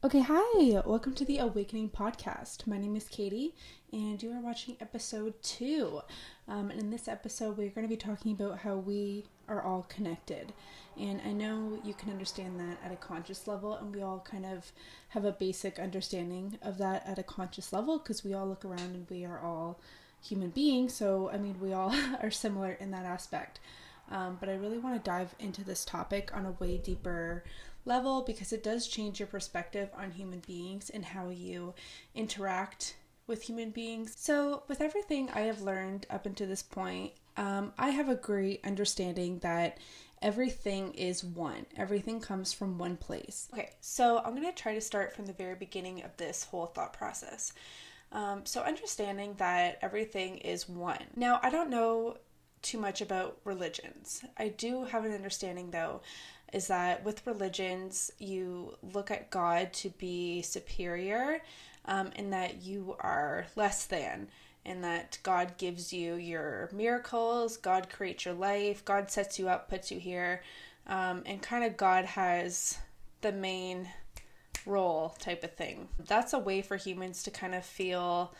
Okay, hi. Welcome to the Awakening Podcast. My name is Katie, and you are watching episode 2. And in this episode, we're going to be talking about how we are all connected. And I know you can understand that at a conscious level, and we all kind of have a basic understanding of that at a conscious level because we all look around and we are all human beings. So, we all are similar in that aspect. But I really want to dive into this topic on a way deeper level because it does change your perspective on human beings and how you interact with human beings. So, with everything I have learned up until this point, I have a great understanding that everything is one. Everything comes from one place. Okay, so I'm going to try to start from the very beginning of this whole thought process. So, understanding that everything is one. Now, I don't know too much about religions. I do have an understanding, though, is that with religions, you look at God to be superior, and that you are less than, and that God gives you your miracles, God creates your life, God sets you up, puts you here, and kind of God has the main role type of thing. That's a way for humans to kind of feel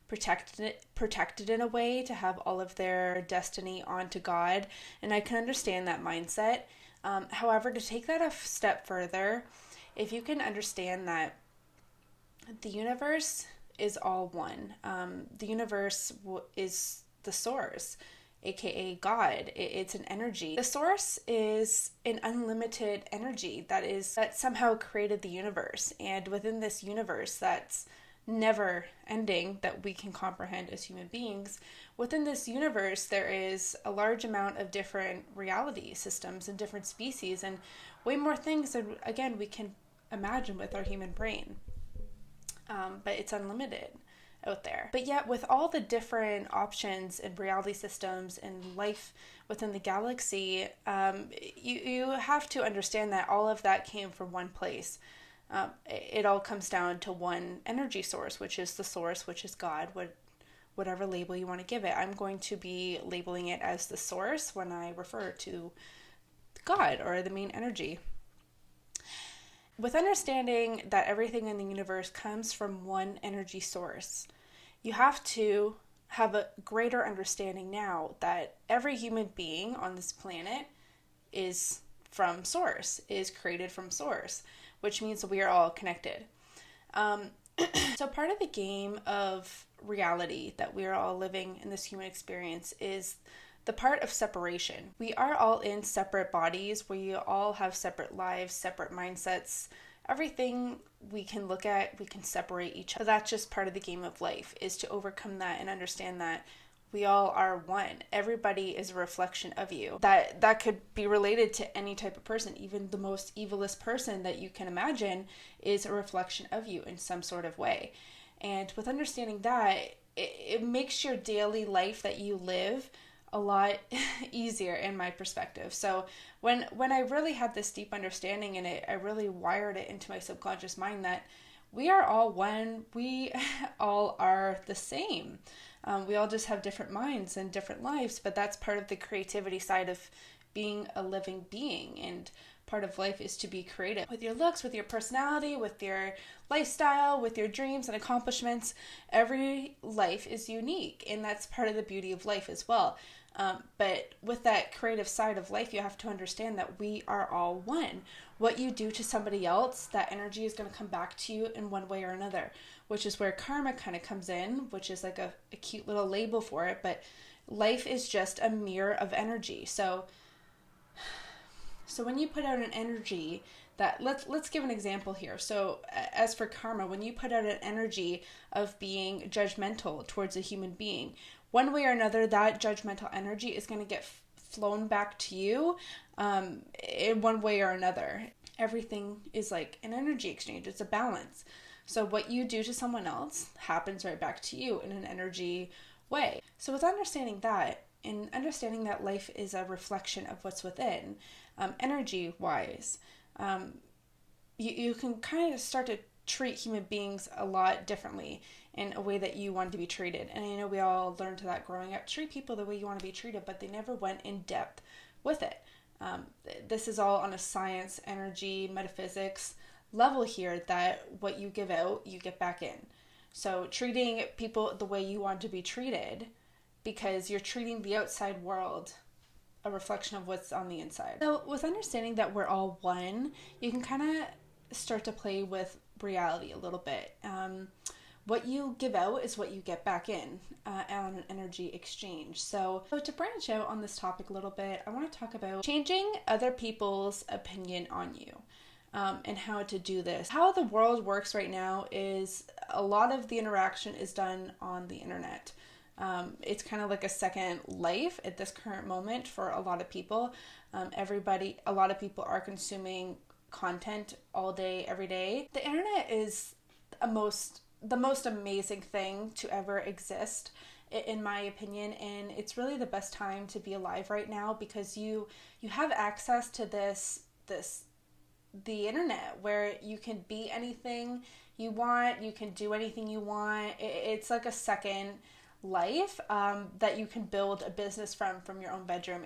protected in a way, to have all of their destiny onto God, and I can understand that mindset. However, to take that a step further, if you can understand that the universe is all one, the universe is the source, aka God. It's an energy. The source is an unlimited energy that somehow created the universe, and within this universe that's never ending, that we can comprehend as human beings, within this universe there is a large amount of different reality systems and different species and way more things than, again, we can imagine with our human brain. But it's unlimited out there. But yet, with all the different options and reality systems and life within the galaxy, you have to understand that all of that came from one place. It all comes down to one energy source, which is the source, which is God, whatever label you want to give it. I'm going to be labeling it as the source when I refer to God or the main energy. With understanding that everything in the universe comes from one energy source, you have to have a greater understanding now that every human being on this planet is from source, is created from source, which means that we are all connected. So part of the game of reality that we are all living in this human experience is the part of separation. We are all in separate bodies. We all have separate lives, separate mindsets. Everything we can look at, we can separate each other. That's just part of the game of life, is to overcome that and understand that we all are one. Everybody is a reflection of you. That could be related to any type of person. Even the most evilest person that you can imagine is a reflection of you in some sort of way. And with understanding that, it makes your daily life that you live a lot easier in my perspective. So when I really had this deep understanding in it, I really wired it into my subconscious mind that we are all one. We all are the same. We all just have different minds and different lives, but that's part of the creativity side of being a living being. And part of life is to be creative with your looks, with your personality, with your lifestyle, with your dreams and accomplishments. Every life is unique, and that's part of the beauty of life as well. But with that creative side of life, you have to understand that we are all one. What you do to somebody else, that energy is going to come back to you in one way or another, which is where karma kind of comes in, which is like a cute little label for it. But life is just a mirror of energy. So when you put out an energy that, let's give an example here. So as for karma, when you put out an energy of being judgmental towards a human being, one way or another, that judgmental energy is going to get flown back to you in one way or another. Everything is like an energy exchange. It's a balance. So what you do to someone else happens right back to you in an energy way. So with understanding that, and understanding that life is a reflection of what's within, energy-wise, you can kind of start to treat human beings a lot differently in a way that you want to be treated. And I know we all learned that growing up. Treat people the way you want to be treated, but they never went in depth with it. This is all on a science, energy, metaphysics level here that what you give out, you get back in. So treating people the way you want to be treated, because you're treating the outside world a reflection of what's on the inside. So with understanding that we're all one, you can kind of start to play with reality a little bit. What you give out is what you get back in on an energy exchange. So to branch out on this topic a little bit, I want to talk about changing other people's opinion on you. And how to do this. How the world works right now is a lot of the interaction is done on the internet. It's kind of like a second life at this current moment for a lot of people. A lot of people are consuming content all day, every day. The internet is the most amazing thing to ever exist, in my opinion, and it's really the best time to be alive right now, because you have access to the internet, where you can be anything you want, you can do anything you want. It's like a second life that you can build a business from your own bedroom.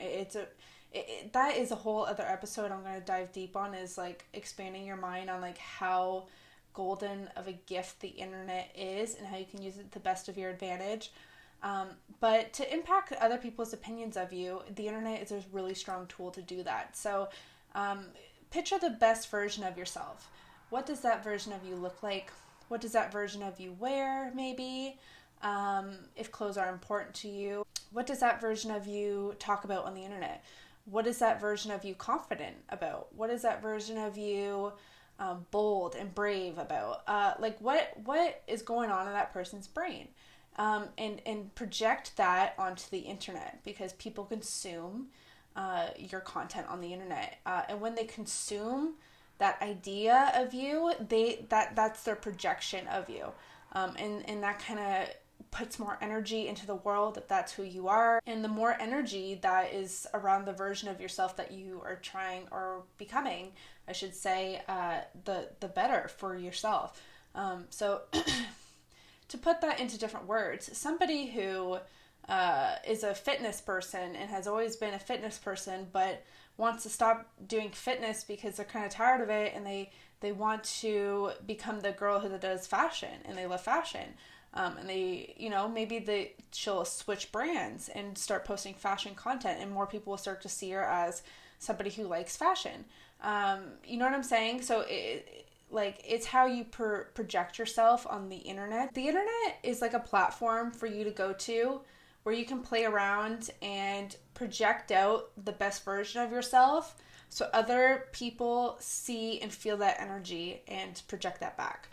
That is a whole other episode I'm going to dive deep on, is like expanding your mind on like how golden of a gift the internet is and how you can use it to the best of your advantage. But to impact other people's opinions of you, the internet is a really strong tool to do that. So picture the best version of yourself. What does that version of you look like? What does that version of you wear, maybe? If clothes are important to you. What does that version of you talk about on the internet? What is that version of you confident about? What is that version of you bold and brave about? Like what is going on in that person's brain? And project that onto the internet, because people consume your content on the internet, and when they consume that idea of you, that's their projection of you, and that kind of puts more energy into the world that that's who you are, and the more energy that is around the version of yourself that you are trying or becoming, I should say, the better for yourself. So to put that into different words, somebody who is a fitness person and has always been a fitness person, but wants to stop doing fitness because they're kind of tired of it, and they want to become the girl who does fashion, and they love fashion. And she'll switch brands and start posting fashion content, and more people will start to see her as somebody who likes fashion. You know what I'm saying? So it's how you project yourself on the internet. The internet is like a platform for you to go to where you can play around and project out the best version of yourself, so other people see and feel that energy and project that back.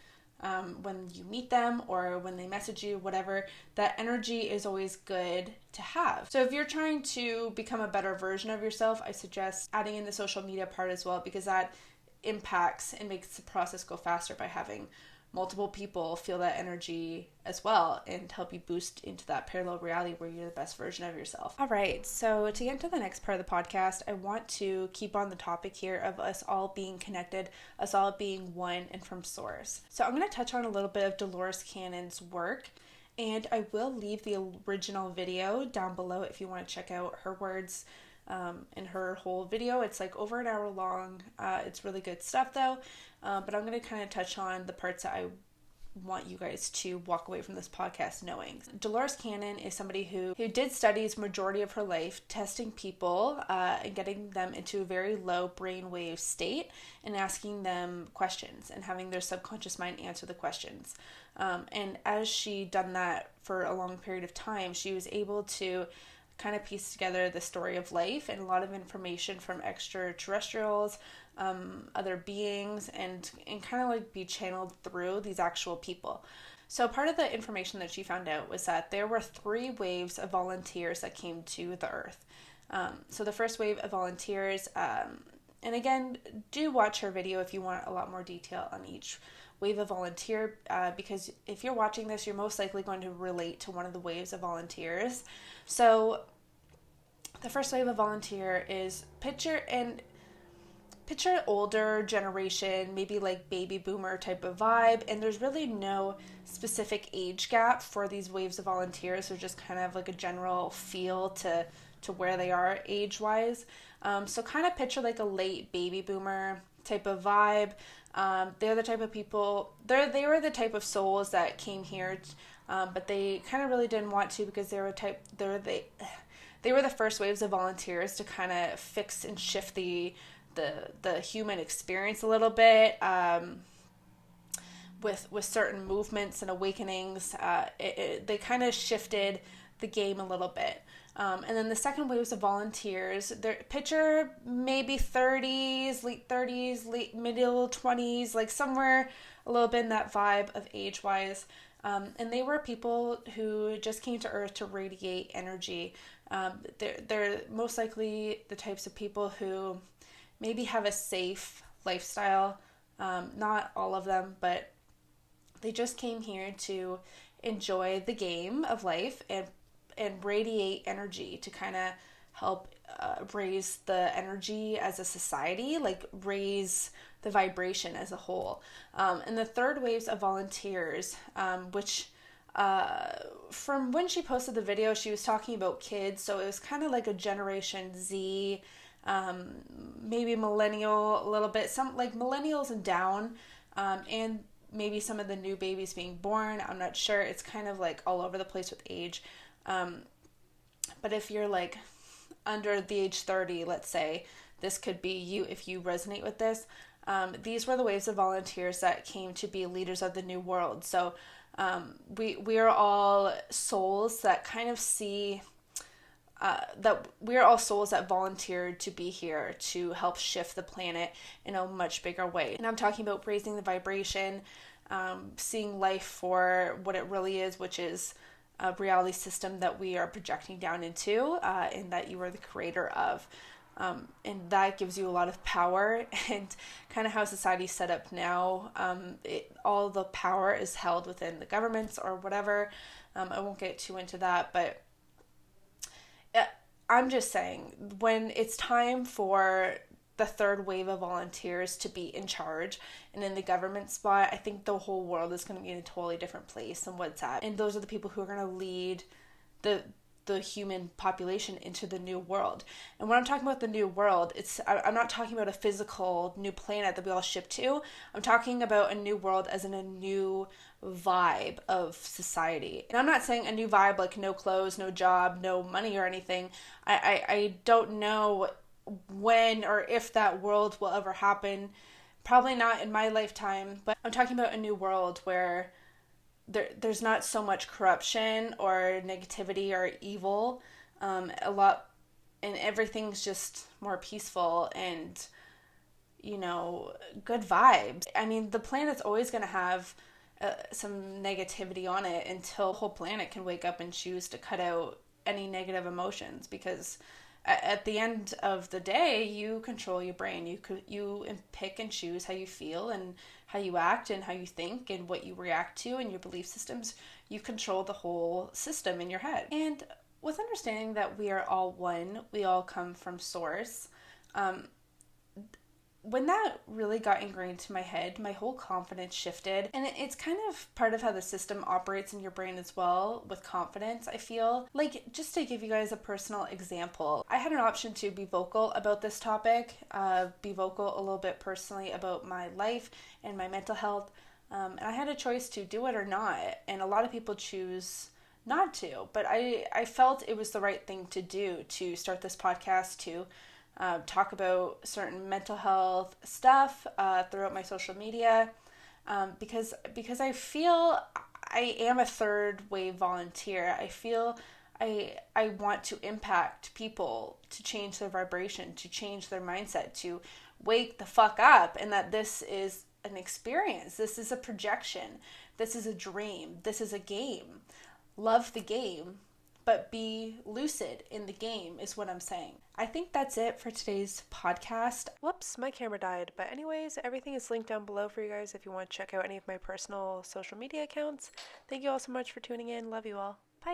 When you meet them or when they message you, whatever, that energy is always good to have. So if you're trying to become a better version of yourself, I suggest adding in the social media part as well, because that impacts and makes the process go faster by having multiple people feel that energy as well and help you boost into that parallel reality where you're the best version of yourself. All right, so to get into the next part of the podcast, I want to keep on the topic here of us all being connected, us all being one and from source. So I'm going to touch on a little bit of Dolores Cannon's work, and I will leave the original video down below if you want to check out her words in her whole video. It's like over an hour long. It's really good stuff though. But I'm going to kind of touch on the parts that I want you guys to walk away from this podcast knowing. Dolores Cannon is somebody who did studies majority of her life testing people and getting them into a very low brainwave state and asking them questions and having their subconscious mind answer the questions. And as she done that for a long period of time, she was able to kind of piece together the story of life and a lot of information from extraterrestrials, other beings, and kind of like be channeled through these actual people. So part of the information that she found out was that there were 3 waves of volunteers that came to the earth. So the first wave of volunteers, and again, do watch her video if you want a lot more detail on each wave of volunteer, because if you're watching this, you're most likely going to relate to one of the waves of volunteers. So the first wave of volunteer is picture older generation, maybe like baby boomer type of vibe, and there's really no specific age gap for these waves of volunteers. They're just kind of like a general feel to where they are age wise. So kind of picture like a late baby boomer type of vibe. They're the type of people. They were the type of souls that came here, but they kind of really didn't want to because they were the first waves of volunteers to kind of fix and shift the human experience a little bit. With certain movements and awakenings, they kind of shifted the game a little bit. And then the second waves of volunteers, their picture maybe 30s, late 30s, middle 20s, like somewhere a little bit in that vibe of age-wise. And they were people who just came to Earth to radiate energy. They're most likely the types of people who maybe have a safe lifestyle. Not all of them, but they just came here to enjoy the game of life and radiate energy to kind of help raise the energy as a society, like raise the vibration as a whole. And the third waves of volunteers, which from when she posted the video, she was talking about kids, so it was kind of like a Generation Z, maybe millennial a little bit, some like millennials and down, and maybe some of the new babies being born. I'm not sure. It's kind of like all over the place with age. But if you're like under the age 30, let's say, this could be you if you resonate with this. These were the waves of volunteers that came to be leaders of the new world. So we are all souls that kind of see that we are all souls that volunteered to be here to help shift the planet in a much bigger way. And I'm talking about raising the vibration, seeing life for what it really is, which is a reality system that we are projecting down into, and that you are the creator of. And that gives you a lot of power, and kind of how society's set up now. All the power is held within the governments or whatever. I won't get too into that, but I'm just saying, when it's time for the third wave of volunteers to be in charge and in the government spot, I think the whole world is going to be in a totally different place than what's at. And those are the people who are going to lead the human population into the new world. And when I'm talking about the new world, I'm not talking about a physical new planet that we all ship to. I'm talking about a new world as in a new vibe of society. And I'm not saying a new vibe like no clothes, no job, no money or anything. I don't know when or if that world will ever happen. Probably not in my lifetime, but I'm talking about a new world where there's not so much corruption or negativity or evil, a lot, and everything's just more peaceful and, good vibes. I mean, the planet's always going to have some negativity on it until the whole planet can wake up and choose to cut out any negative emotions, because at the end of the day, you control your brain. You pick and choose how you feel and how you act and how you think and what you react to and your belief systems. You control the whole system in your head. And with understanding that we are all one, we all come from source, when that really got ingrained into my head, my whole confidence shifted. And it's kind of part of how the system operates in your brain as well with confidence, I feel. Like, just to give you guys a personal example, I had an option to be vocal about this topic, be vocal a little bit personally about my life and my mental health. And I had a choice to do it or not. And a lot of people choose not to. But I felt it was the right thing to do, to start this podcast, to talk about certain mental health stuff throughout my social media, because I feel I am a third wave volunteer. I feel I want to impact people, to change their vibration, to change their mindset, to wake the fuck up, and that this is an experience. This is a projection. This is a dream. This is a game. Love the game, but be lucid in the game is what I'm saying. I think that's it for today's podcast. Whoops, my camera died. But anyways, everything is linked down below for you guys if you want to check out any of my personal social media accounts. Thank you all so much for tuning in. Love you all.